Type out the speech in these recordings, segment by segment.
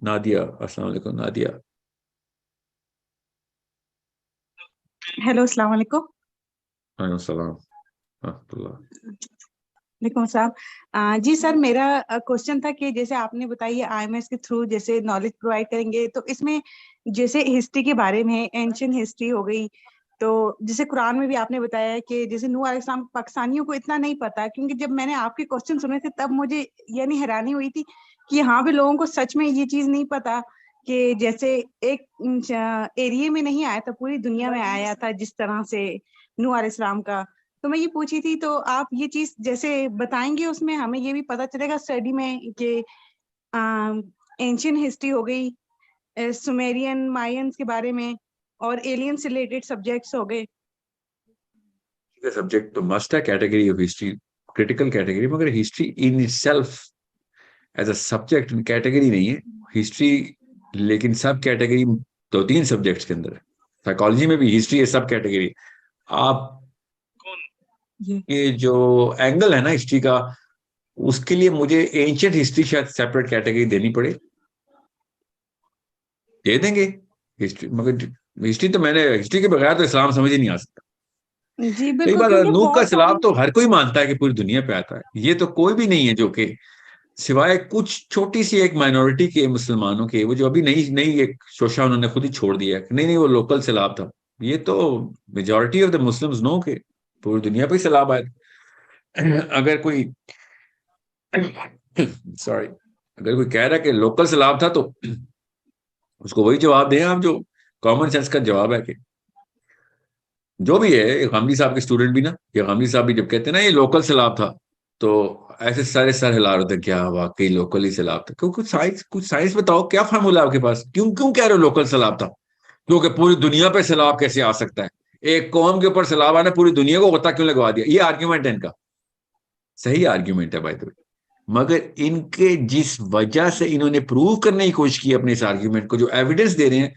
Nadia, السلام علیکم Nadia. Hello السلام علیکم. وعلیکم السلام ورحمۃ اللہ. وعلیکم السلام. جی سر، میرا کوشچن تھا کہ جیسے آپ نے بتائی آئی ایم ایس کے تھرو جیسے نالج پرووائڈ کریں گے، تو اس میں جیسے ہسٹری کے بارے میں اینشین ہسٹری ہو گئی، تو جیسے قرآن میں بھی آپ نے بتایا ہے کہ جیسے نوح علیہ السلام پاکستانیوں کو اتنا نہیں پتا، کیونکہ جب میں نے آپ کے کوشچن سنے تھے تب مجھے یعنی حیرانی ہوئی تھی کہ یہاں پہ لوگوں کو سچ میں یہ چیز نہیں پتا کہ جیسے ایک ایریے میں نہیں آیا تھا، پوری دنیا میں آیا تھا جس طرح سے نوح علیہ السلام کا. تو میں یہ پوچھی تھی، تو آپ یہ چیز جیسے بتائیں گے اس میں ہمیں یہ بھی پتا چلے گا اسٹڈی میں کہ اینشین ہسٹری ہو گئی، سومیرین مائنس کے بارے میں، اور ایلین سے ریلیٹڈ سبجیکٹس ہو گئے. سبجیکٹ تو مسٹ ہے category of history, critical category, مگر history in it self as a subject category نہیں ہے ہسٹری. لیکن سب کیٹیگری 2-3 سبجیکٹس کے اندر ہے. سائیکالوجی میں بھی ہسٹری ہے سب کیٹیگری. آپ یہ جو اینگل ہے نا ہسٹری کا، اس کے لیے مجھے اینشینٹ ہسٹری شاید سیپریٹ کیٹیگری دینی پڑے. دے دیں گے ہسٹری، مگر ہسٹری تو میں نے ہسٹری کے بغیر تو اسلام سمجھ ہی نہیں آ سکتا. جی صحیح بالکل، بات ہے. کیونکہ نوح کا بہت سیلاب تو ہر کوئی مانتا ہے کہ پوری دنیا پہ آتا ہے. یہ تو کوئی بھی نہیں ہے جو کہ سوائے کچھ چھوٹی سی ایک مائنورٹی کے مسلمانوں کے، وہ جو ابھی نئی ایک شوشہ انہوں نے خود ہی چھوڑ دیا ہے کہ نہیں وہ لوکل سیلاب تھا. یہ تو میجورٹی آف دا مسلمز نو کہ پوری دنیا پہ ہی سیلاب آئے. اگر کوئی سوری اگر کوئی کہہ رہا ہے کہ لوکل سیلاب تھا تو اس کو وہی جواب دیں آپ جو کامن سینس کا جواب ہے کہ جو بھی ہے. غامدی صاحب کے اسٹوڈنٹ بھی نا، یہ غامدی صاحب بھی جب کہتے ہیں نا یہ لوکل سیلاب تھا، تو ایسے سارے سر ہلا رہے تھے کیا واقعی لوکل ہی سیلاب تھا. کچھ سائنس بتاؤ، کیا فارمولا آپ کے پاس؟ کیوں کہہ رہے ہو لوکل سیلاب تھا؟ کیونکہ پوری دنیا پہ سیلاب کیسے آ سکتا ہے؟ ایک قوم کے اوپر سیلاب آنے پوری دنیا کو غطا کیوں لگوا دیا؟ یہ آرگیومنٹ ہے ان کا، صحیح آرگیومنٹ ہے بائی دا وے. مگر ان کے جس وجہ سے انہوں نے پروو کرنے کی کوشش کی اپنے اس آرگیومنٹ کو، جو ایویڈنس دے رہے ہیں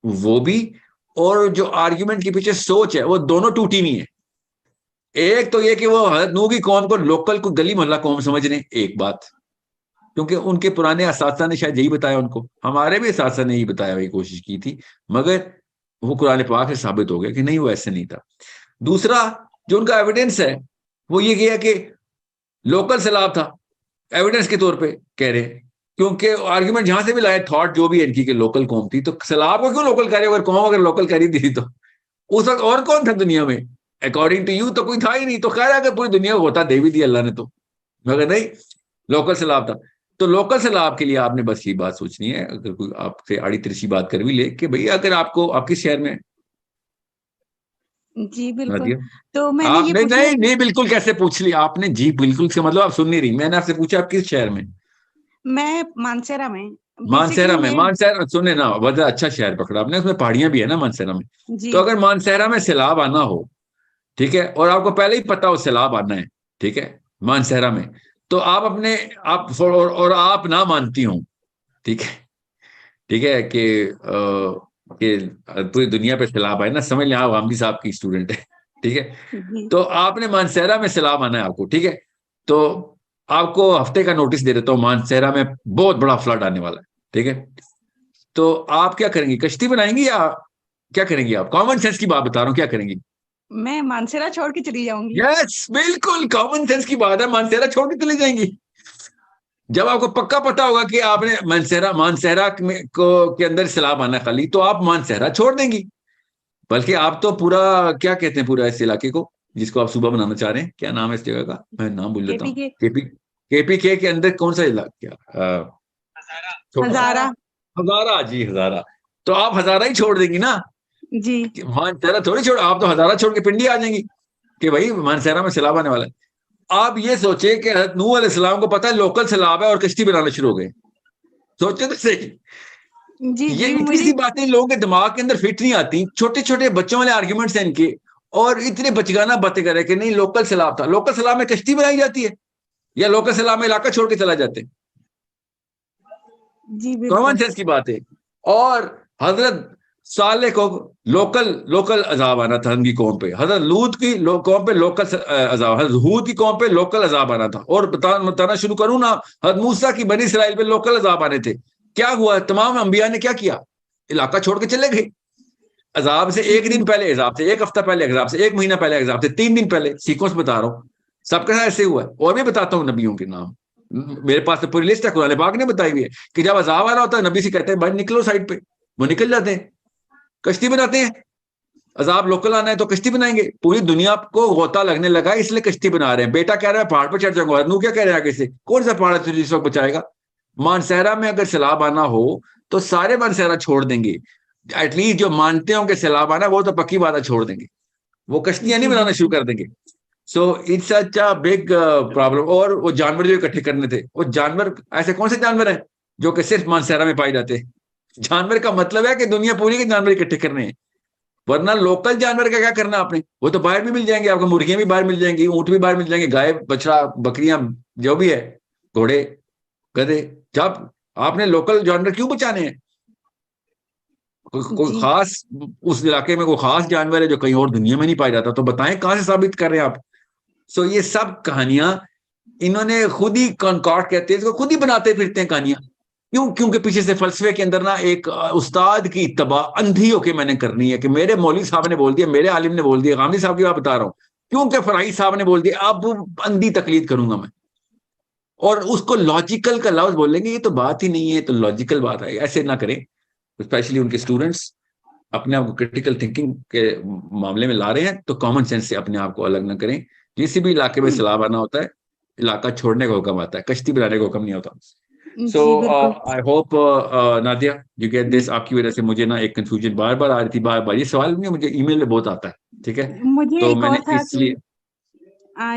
وہ بھی، اور جو آرگیومنٹ کے پیچھے سوچ ہے، وہ دونوں ٹوٹی نہیں ہے. ایک تو یہ کہ وہ حضرت نوح کی قوم کو لوکل کو گلی محلہ قوم سمجھ رہے ہیں، ایک بات، کیونکہ ان کے پرانے اساتذہ نے شاید یہی بتایا ان کو، ہمارے بھی اساتذہ نے یہی بتایا، وہی کوشش کی تھی، مگر وہ قرآن پاک سے ثابت ہو گیا کہ نہیں وہ ایسے نہیں تھا. دوسرا جو ان کا ایویڈنس ہے وہ یہ کیا کہ لوکل سیلاب تھا، ایویڈنس کے طور پہ کہہ رہے ہیں، کیونکہ آرگیومنٹ جہاں سے بھی لائے، تھاٹ جو بھی ہے ان کی کہ لوکل قوم تھی، تو سیلاب کو کیوں لوکل کہہ رہے؟ اگر قوم اگر لوکل کہہ رہی تھی تو اس وقت اور کون تھا دنیا میں؟ اکارڈنگ ٹو یو تو کوئی تھا ہی نہیں. تو خیر ہے کہ پوری دنیا کو ہوتا دے بھی دی اللہ نے، تو مگر نہیں لوکل سیلاب تھا. تو لوکل سیلاب کے لیے آپ نے بس یہ بات سوچنی ہے، اگر کوئی آپ سے آڑی ترچی بات کر بھی لے کہ بھئی اگر آپ کو آپ کس شہر میں، جی بالکل. تو میں نے آپ یہ نے پوچھنا نہیں بالکل کیسے پوچھ لی آپ نے؟ جی بالکل سے مطلب آپ سن نہیں رہی. میں نے آپ سے پوچھا آپ کس شہر میں؟ میں مانسیرا میں. مانسیرا میں. مانسیرا سنیں نا، وجہ اچھا شہر پکڑا آپ نے، اس میں پہاڑیاں بھی ہے نا مانسیرا میں. جی تو اگر مانسیرا میں سیلاب آنا ہو، ٹھیک ہے، اور آپ کو پہلے ہی پتا ہو سیلاب آنا ہے، ٹھیک ہے، مانسیرا میں، تو آپ اپنے آپ اور آپ نہ مانتی ہوں، ٹھیک ہے کہ پوری دنیا پہ سیلاب آئے نا، سمجھ لیں آپ غامدی صاحب کی اسٹوڈنٹ ہے، ٹھیک ہے. تو آپ نے مانسیرا میں سیلاب آنا ہے آپ کو، ٹھیک ہے، تو آپ کو ہفتے کا نوٹس دے دیتا ہوں مانسیرا میں بہت بڑا فلڈ آنے والا ہے، ٹھیک ہے. تو آپ کیا کریں گی؟ کشتی بنائیں گی یا کیا کریں گی؟ آپ کامن سینس کی بات بتا رہا ہوں، کیا کریں گی؟ میں مانسیرا چھوڑ کے چلی جاؤں گی. یس بالکل کامن سینس کی بات ہے، مانسیرا چھوڑ کے چلے جائیں گی. جب آپ کو پکا پتا ہوگا کہ آپ نے مانسیرا کے اندر سیلاب آنا خالی، تو آپ مانسیرا چھوڑ دیں گی. بلکہ آپ تو پورا کیا کہتے ہیں پورا اس علاقے کو جس کو آپ صوبہ بنانا چاہ رہے ہیں، کیا نام ہے اس جگہ کا؟ میں نام بھول جاتا ہوں. کے پی کے اندر کون سا علاقہ؟ ہزارہ. جی ہزارہ. تو آپ ہزارہ ہی چھوڑ دیں گی نا؟ جی مانسیرا تھوڑی چھوڑ، آپ تو ہزارہ چھوڑ کے پنڈی آ جائیں گی کہ بھائی مانسیرا میں سیلاب آنے والا ہے. آپ یہ سوچیں کہ حضرت نوح علیہ السلام کو پتا ہے لوکل سیلاب ہے اور کشتی بنانا شروع ہو گئے. سوچیں تو صحیح. جی یہ اتنی مجھے سی باتیں لوگوں کے دماغ کے اندر فٹ نہیں آتی. چھوٹے چھوٹے بچوں والے آرگیومنٹس ہیں ان کے، اور اتنے بچگانہ باتیں کر رہے کہ نہیں لوکل سیلاب تھا. لوکل سیلاب میں کشتی بنائی جاتی ہے یا لوکل سیلاب میں علاقہ چھوڑ کے چلا جاتے ہیں؟ جی کامن بالکل. سینس کی بات ہے. اور حضرت صالح کو لوکل عذاب آنا تھا ان کی قوم پہ، حضرت لوط کی قوم پہ لوکل عذاب، حضرت ہود کی قوم پہ لوکل عذاب آنا تھا. اور بتانا شروع کروں نا، حضرت موسیٰ کی بنی اسرائیل پہ لوکل عذاب آنے تھے. کیا ہوا؟ تمام انبیاء نے کیا کیا؟ علاقہ چھوڑ کے چلے گئے. عذاب سے ایک دن پہلے عذاب سے، ایک ہفتہ پہلے عذاب سے، ایک مہینہ پہلے عذاب سے، 3 دن پہلے. سیکوینس بتا رہا ہوں، سب کے ساتھ ایسے ہوا ہے. اور بھی بتاتا ہوں نبیوں کے نام، میرے پاس تو پوری لسٹ ہے، قرآن پاک نے بتائی ہوئی ہے کہ جب عذاب آ رہا ہوتا ہے نبی سے کہتے ہیں بھائی نکلو سائڈ پہ، وہ نکل جاتے ہیں، کشتی بناتے ہیں. عذاب لوکل آنا ہے تو کشتی بنائیں گے. پوری دنیا کو غوطہ لگنے لگا اس لیے کشتی بنا رہے ہیں. بیٹا کہہ رہا ہے پہاڑ پہ چڑھ جاؤں گا، نو کیا کہہ رہے ہیں آگے سے، کون سا پہاڑ ہے تجھے اس وقت بچائے گا؟ مانسہرہ میں اگر سیلاب آنا ہو تو سارے مانسہرہ چھوڑ دیں گے، ایٹ لیسٹ جو مانتے ہوں کہ سیلاب آنا وہ تو پکی بات ہے چھوڑ دیں گے، وہ کشتیاں نہیں بنانا شروع کر دیں گے. So it's such a big problem. اور وہ جانور جو اکٹھے کرنے تھے، وہ جانور ایسے کون سے جانور ہیں جو کہ صرف مانسہرہ میں پائے جاتے ہیں؟ جانور کا مطلب ہے کہ دنیا پوری کے جانور اکٹھے کرنے ہیں، ورنہ لوکل جانور کا کیا کرنا آپ نے؟ وہ تو باہر بھی مل جائیں گے آپ کو، مرغیاں بھی باہر مل جائیں گی، اونٹ بھی باہر مل جائیں گے، گائے بچڑا بکریاں جو بھی ہے، گھوڑے گدھے. جب آپ نے لوکل جانور کیوں بچانے ہیں؟ کوئی خاص اس علاقے میں کوئی خاص جانور ہے جو کہیں اور دنیا میں نہیں پایا جاتا، تو بتائیں کہاں سے ثابت کر رہے ہیں آپ؟ سو یہ سب کہانیاں انہوں نے خود ہی کنکارڈ کہتے ہیں، اس کو خود ہی بناتے پھرتے ہیں کہانیاں. کیوں؟ کیونکہ پیچھے سے فلسفے کے اندر نا ایک استاد کی اتباع اندھی ہو کے میں نے کرنی ہے کہ میرے مولوی صاحب نے بول دیا، میرے عالم نے بول دیا. غامدی صاحب کی بات بتا رہا ہوں، کیونکہ فرائی صاحب نے بول دیا، اب اندھی تقلید کروں گا میں. اور اس کو لاجیکل کا لفظ بولیں گے، یہ تو بات ہی نہیں ہے، تو لاجیکل بات ہے. ایسے نہ کریں، اسپیشلی ان کے اسٹوڈنٹس اپنے آپ کو کرٹیکل تھنکنگ کے معاملے میں لا رہے ہیں تو کامن سینس سے اپنے آپ کو الگ نہ کریں. کسی بھی علاقے میں سیلاب آنا ہوتا ہے، علاقہ چھوڑنے کا حکم آتا ہے، کشتی بنانے کا حکم نہیں ہوتا. So I hope Nadia you get this. آپ کی وجہ سے مجھے نا ایک کنفیوژن بار بار آ رہی تھی، بار بار یہ سوال نہیں، مجھے ای میل میں بہت آتا ہے. ٹھیک ہے، مجھے تو ایک میں اور نے تھا اس کہ لیے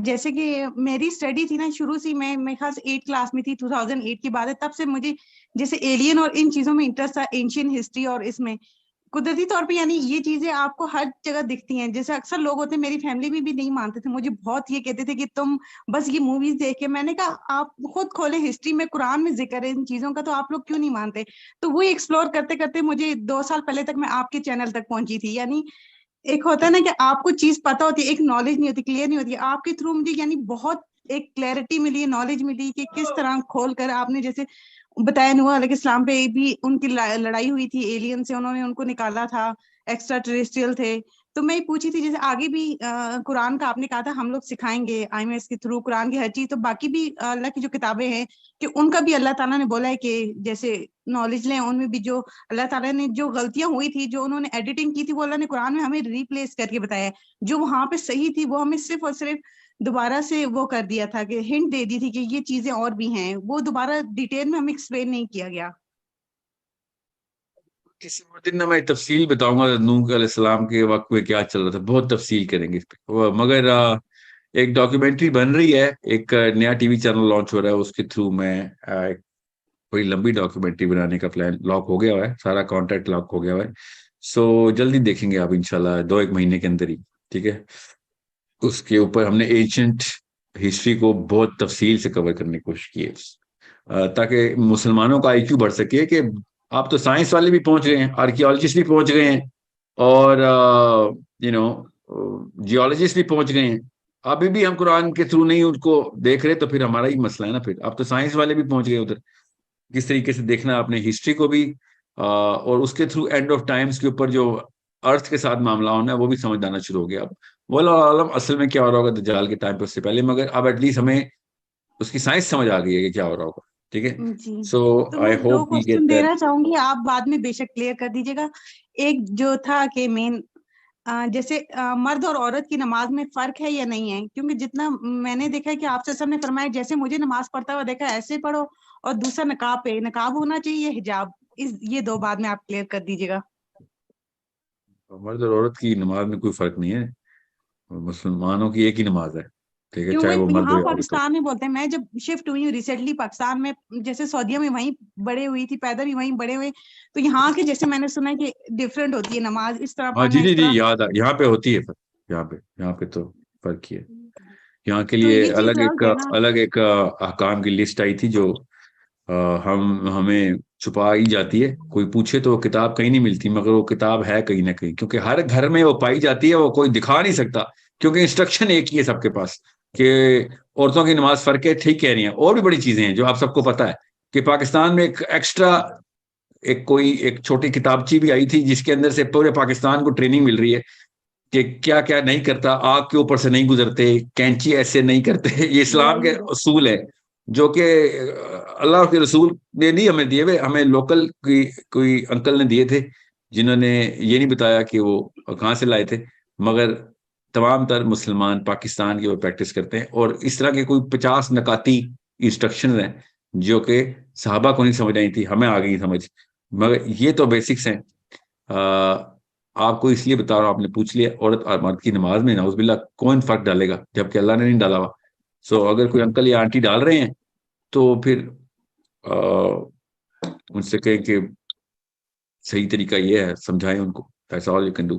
جیسے کہ میری اسٹڈی تھی نا شروع سے، میں خاص 8 کلاس میں تھی، 2008 کی بات ہے، تب سے مجھے جیسے ایلین اور ان چیزوں میں انٹرسٹ تھا، اینشین ہسٹری. اور اس میں قدرتی طور پہ یعنی یہ چیزیں آپ کو ہر جگہ دکھتی ہیں. جیسے اکثر لوگ ہوتے ہیں، میری فیملی میں بھی نہیں مانتے تھے، مجھے بہت یہ کہتے تھے کہ تم بس یہ موویز دیکھ کے. میں نے کہا آپ خود کھولیں، ہسٹری میں قرآن میں ذکر ہے ان چیزوں کا، تو آپ لوگ کیوں نہیں مانتے؟ تو وہ ایکسپلور کرتے کرتے مجھے 2 سال پہلے تک میں آپ کے چینل تک پہنچی تھی. یعنی ایک ہوتا ہے نا کہ آپ کو چیز پتا ہوتی ہے، ایک نالج نہیں ہوتی، کلیئر نہیں ہوتی. آپ کے تھرو مجھے یعنی بہت ایک کلیئرٹی ملی، نالج ملی کہ کس طرح کھول کر آپ نے جیسے بتایا نوح علیہ السلام پہ بھی ان کی لڑائی ہوئی تھی ایلین سے، انہوں نے ان کو نکالا تھا، ایکسٹرا ٹریسٹریل تھے. تو میں پوچھی تھی جیسے آگے بھی قرآن کا آپ نے کہا تھا ہم لوگ سکھائیں گے آئی ایم ایس کے تھرو قرآن کی ہر چیز، تو باقی بھی اللہ کی جو کتابیں ہیں کہ ان کا بھی اللہ تعالیٰ نے بولا ہے کہ جیسے نالج لیں. ان میں بھی جو اللہ تعالیٰ نے جو غلطیاں ہوئی تھی، جو انہوں نے ایڈیٹنگ کی تھی، وہ اللہ نے قرآن میں ہمیں ریپلیس کر کے بتایا ہے. جو وہاں پہ صحیح تھی وہ ہمیں صرف اور صرف دوبارہ سے وہ کر دیا تھا کہ ہنٹ دے دی تھی کہ یہ چیزیں اور بھی ہیں، وہ دوبارہ ڈیٹیل میں ہمیں ایکسپلین نہیں کیا گیا. کسی اور دن میں تفصیل بتاؤں گا نوح علیہ السلام کے وقت میں کیا چل رہا تھا، بہت تفصیل کریں گے اس پہ. مگر ایک ڈاکیومنٹری بن رہی ہے، ایک نیا ٹی وی چینل لانچ ہو رہا ہے، اس کے تھرو میں بڑی لمبی ڈاکیومنٹری بنانے کا پلان لاک ہو گیا ہوا ہے، سارا کانٹیکٹ لاک ہو گیا ہوا ہے. سو جلدی دیکھیں گے آپ انشاءاللہ 2-1 مہینے کے اندر ہی. ٹھیک ہے، اس کے اوپر ہم نے ایشنٹ ہسٹری کو بہت تفصیل سے کور کرنے کی کوشش کی ہے تاکہ مسلمانوں کا آئی کیو بڑھ سکے کہ آپ تو سائنس والے بھی پہنچ گئے ہیں، آرکیولوجسٹ بھی پہنچ گئے ہیں، اور جیولوجسٹ بھی پہنچ گئے ہیں. ابھی بھی ہم قرآن کے تھرو نہیں ان کو دیکھ رہے تو پھر ہمارا ہی مسئلہ ہے نا. پھر اب تو سائنس والے بھی پہنچ گئے ادھر. کس طریقے سے دیکھنا آپ نے ہسٹری کو بھی، اور اس کے تھرو اینڈ آف ٹائمز کے اوپر جو ارتھ کے ساتھ معاملہ ہونا ہے وہ بھی سمجھ آنا شروع ہو گیا. اب واللہ عالم اصل میں کیا ہو رہا ہوگا دجال کے ٹائم پہ، اس سے پہلے، مگر اب ایٹ لیسٹ ہمیں اس کی سائنس سمجھ آ گئی ہے کہ کیا ہو رہا ہوگا. ٹھیک ہے، جی سو تو میں I 2 hope we question get that. دینا چاہوں گی، آپ بعد میں بے شک کلیئر کر دیجیے گا. ایک جو تھا کہ مین جیسے مرد اور عورت کی نماز میں فرق ہے یا نہیں ہے؟ کیونکہ جتنا میں نے دیکھا ہے کہ آپ سے سب نے فرمایا جیسے مجھے نماز پڑھتا ہوا دیکھا ایسے پڑھو، اور دوسرا نقاب پہ نقاب ہونا چاہیے، حجاب. یہ 2 بعد میں آپ کلیئر کر دیجیے گا. مرد اور عورت کی نماز میں کوئی فرق نہیں ہے، مسلمانوں کی ایک ہی نماز ہے. ٹھیک ہے، کیوں چاہے میں وہ مرد ہو یہاں یا عورت ہو. پاکستان میں بولتے ہیں، میں جب شفٹ ہوئی ہوں ریسنٹلی پاکستان میں، جیسے سعودیہ میں وہیں بڑے ہوئی تھی، پیدا بھی وہیں بڑے ہوئے، تو یہاں کے جیسے میں نے سنا ہے کہ ڈفرینٹ ہوتی ہے نماز، اس طرح ہاں جی پڑھنا، جی اس جی، طرح. یاد ہے، یہاں پہ ہوتی ہے فرق. یہاں پہ تو فرق ہی ہے. یہاں کے تو لیے یہ چیز الگ ایک احکام کی لسٹ آئی تھی جو ہمیں چھپائی جاتی ہے. کوئی پوچھے تو وہ کتاب کہیں نہیں ملتی، مگر وہ کتاب ہے کہیں نہ کہیں، کیونکہ ہر گھر میں وہ پائی جاتی ہے. وہ کوئی دکھا نہیں سکتا کیونکہ انسٹرکشن ایک ہی ہے سب کے پاس کہ عورتوں کی نماز فرق ہے. ٹھیک کہہ رہی ہیں. اور بھی بڑی چیزیں ہیں جو آپ سب کو پتا ہے کہ پاکستان میں ایک ایکسٹرا ایک کوئی ایک چھوٹی کتابچی بھی آئی تھی جس کے اندر سے پورے پاکستان کو ٹریننگ مل رہی ہے کہ کیا کیا نہیں کرتا, آگ کے اوپر سے نہیں گزرتے, کینچی ایسے نہیں کرتے. یہ اسلام کے اصول ہے جو کہ اللہ کے رسول نے نہیں ہمیں دیے ہوئے, ہمیں لوکل کوئی انکل نے دیے تھے جنہوں نے یہ نہیں بتایا کہ وہ کہاں سے لائے تھے, مگر تمام تر مسلمان پاکستان کی وہ پریکٹس کرتے ہیں. اور اس طرح کے کوئی 50 نکاتی انسٹرکشن ہیں جو کہ صحابہ کو نہیں سمجھ آئی تھی, ہمیں آ گئی سمجھ, مگر یہ تو بیسکس ہیں. آپ کو اس لیے بتا رہا ہوں, آپ نے پوچھ لیا عورت اور مرد کی نماز میں نعوذ باللہ کون فرق ڈالے گا جبکہ اللہ نے نہیں ڈالا ہوا. سو اگر کوئی انکل یا آنٹی ڈال رہے ہیں تو پھر ان سے کہیں کہ صحیح طریقہ یہ ہے, سمجھائیں ان کو. That's all you can do.